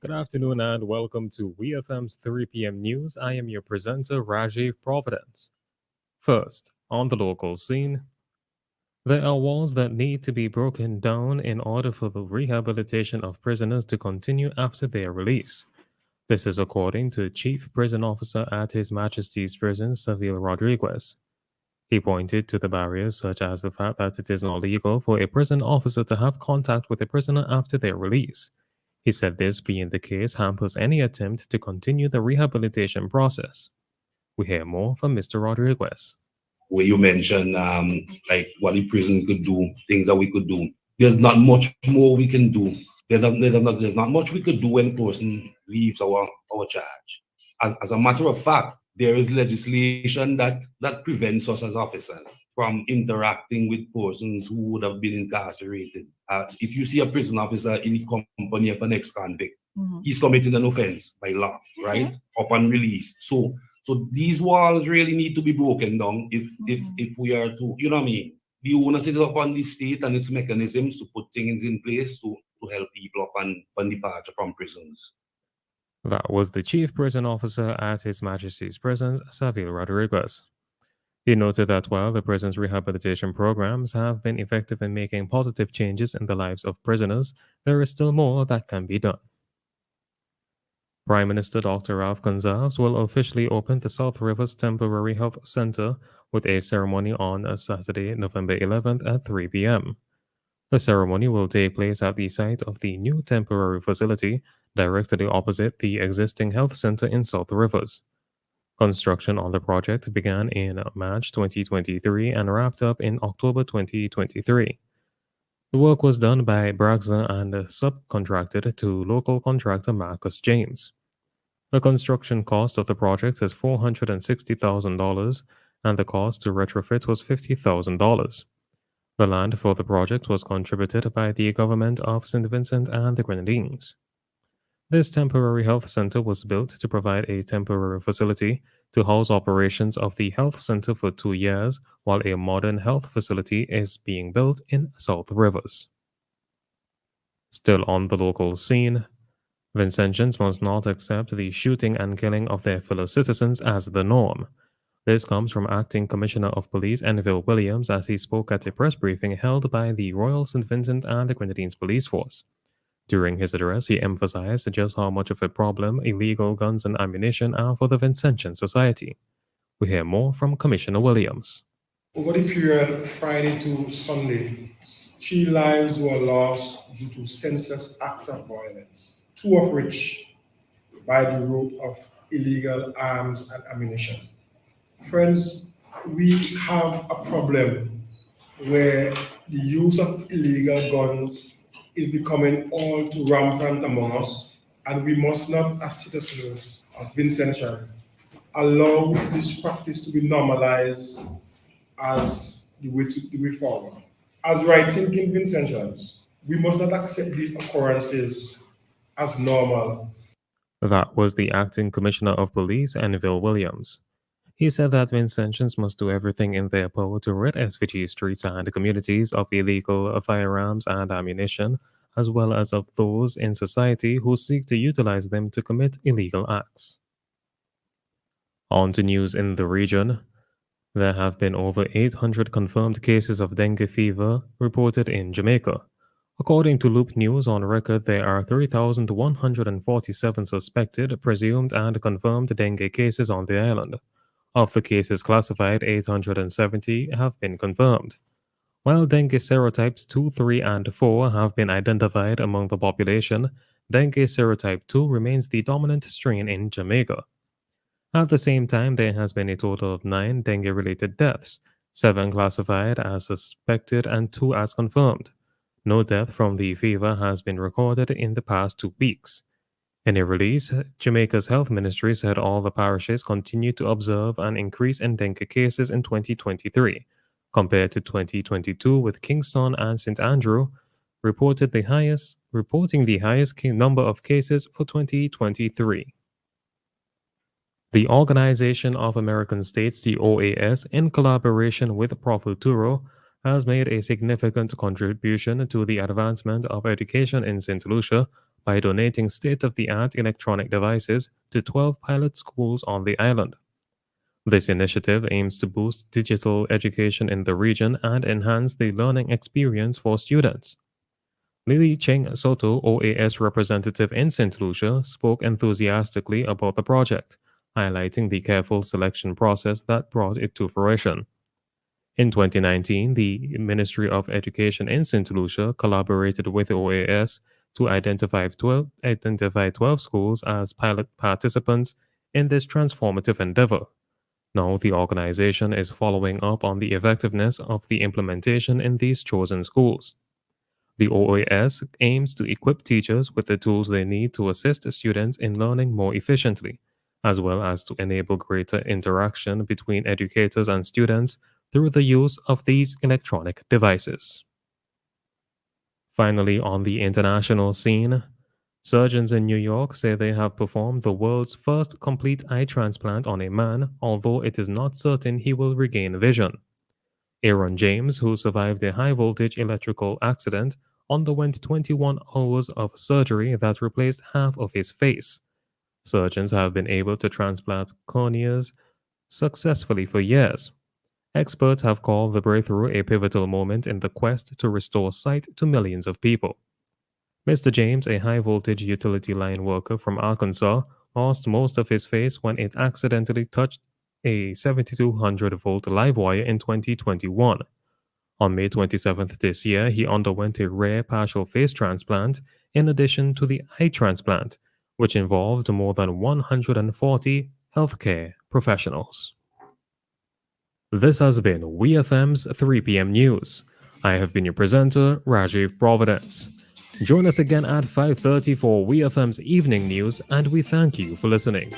Good afternoon and welcome to WEFM's 3 p.m. news. I am your presenter, Rajiv Providence. First, on the local scene, there are walls that need to be broken down in order for the rehabilitation of prisoners to continue after their release. This is according to Chief Prison Officer at His Majesty's Prison, Saville Rodriguez. He pointed to the barriers such as the fact that it is not legal for a prison officer to have contact with a prisoner after their release. He said this being the case hampers any attempt to continue the rehabilitation process. We hear more from Mr. Rodriguez. Where you mentioned like what the prison could do, things that we could do. There's not much more we can do. There's not much we could do when a person leaves our charge. As a matter of fact, there is legislation that prevents us as officers from interacting with persons who would have been incarcerated. If you see a prison officer in the company of an ex-convict, he's committing an offense by law, right? Upon release. So these walls really need to be broken down if we are to, you know what I mean? The onus is upon the state and its mechanisms to put things in place to help people upon departure from prisons. That was the Chief Prison Officer at His Majesty's Prisons, Saville Rodriguez. He noted that while the prison's rehabilitation programs have been effective in making positive changes in the lives of prisoners, there is still more that can be done. Prime Minister Dr. Ralph Gonsalves will officially open the South Rivers Temporary Health Center with a ceremony on Saturday, November 11th at 3 p.m. The ceremony will take place at the site of the new temporary facility directly opposite the existing health center in South Rivers. Construction on the project began in March 2023 and wrapped up in October 2023. The work was done by Bragza and subcontracted to local contractor Marcus James. The construction cost of the project is $460,000 and the cost to retrofit was $50,000. The land for the project was contributed by the government of St. Vincent and the Grenadines. This temporary health center was built to provide a temporary facility to house operations of the health center for 2 years, while a modern health facility is being built in South Rivers. Still on the local scene, Vincentians must not accept the shooting and killing of their fellow citizens as the norm. This comes from Acting Commissioner of Police Enville Williams as he spoke at a press briefing held by the Royal St. Vincent and the Grenadines Police Force. During his address, he emphasized just how much of a problem illegal guns and ammunition are for the Vincentian society. We hear more from Commissioner Williams. Over the period Friday to Sunday, 3 lives were lost due to senseless acts of violence, 2 of which by the route of illegal arms and ammunition. Friends, we have a problem where the use of illegal guns is becoming all too rampant among us, and we must not, as citizens, as Vincentians, allow this practice to be normalized as the way forward. As right-thinking Vincentians, we must not accept these occurrences as normal. That was the Acting Commissioner of Police, Enville Williams. He said that Vincentians must do everything in their power to rid SVG streets and communities of illegal firearms and ammunition, as well as of those in society who seek to utilize them to commit illegal acts. On to news in the region. There have been over 800 confirmed cases of dengue fever reported in Jamaica. According to Loop News, on record there are 3,147 suspected, presumed, and confirmed dengue cases on the island. Of the cases classified, 870 have been confirmed. While dengue serotypes 2, 3, and 4 have been identified among the population, dengue serotype 2 remains the dominant strain in Jamaica. At the same time, there has been a total of 9 dengue-related deaths, 7 classified as suspected and 2 as confirmed. No death from the fever has been recorded in the past 2 weeks. In a release, Jamaica's health ministry said all the parishes continue to observe an increase in dengue cases in 2023, compared to 2022, with Kingston and St. Andrew reporting the highest number of cases for 2023. The Organization of American States, the OAS, in collaboration with Profuturo, has made a significant contribution to the advancement of education in St. Lucia by donating state-of-the-art electronic devices to 12 pilot schools on the island. This initiative aims to boost digital education in the region and enhance the learning experience for students. Lily Cheng Soto, OAS representative in St. Lucia, spoke enthusiastically about the project, highlighting the careful selection process that brought it to fruition. In 2019, the Ministry of Education in St. Lucia collaborated with OAS to identify 12 schools as pilot participants in this transformative endeavor. Now, the organization is following up on the effectiveness of the implementation in these chosen schools. The OAS aims to equip teachers with the tools they need to assist students in learning more efficiently, as well as to enable greater interaction between educators and students through the use of these electronic devices. Finally, on the international scene, surgeons in New York say they have performed the world's first complete eye transplant on a man, although it is not certain he will regain vision. Aaron James, who survived a high voltage electrical accident, underwent 21 hours of surgery that replaced half of his face. Surgeons have been able to transplant corneas successfully for years. Experts have called the breakthrough a pivotal moment in the quest to restore sight to millions of people. Mr. James, a high voltage utility line worker from Arkansas, lost most of his face when it accidentally touched a 7200-volt live wire in 2021. On May 27th this year, he underwent a rare partial face transplant in addition to the eye transplant, which involved more than 140 healthcare professionals. This has been WEFM's 3 p.m. News. I have been your presenter, Rajiv Providence. Join us again at 5:30 for WEFM's Evening News, and we thank you for listening.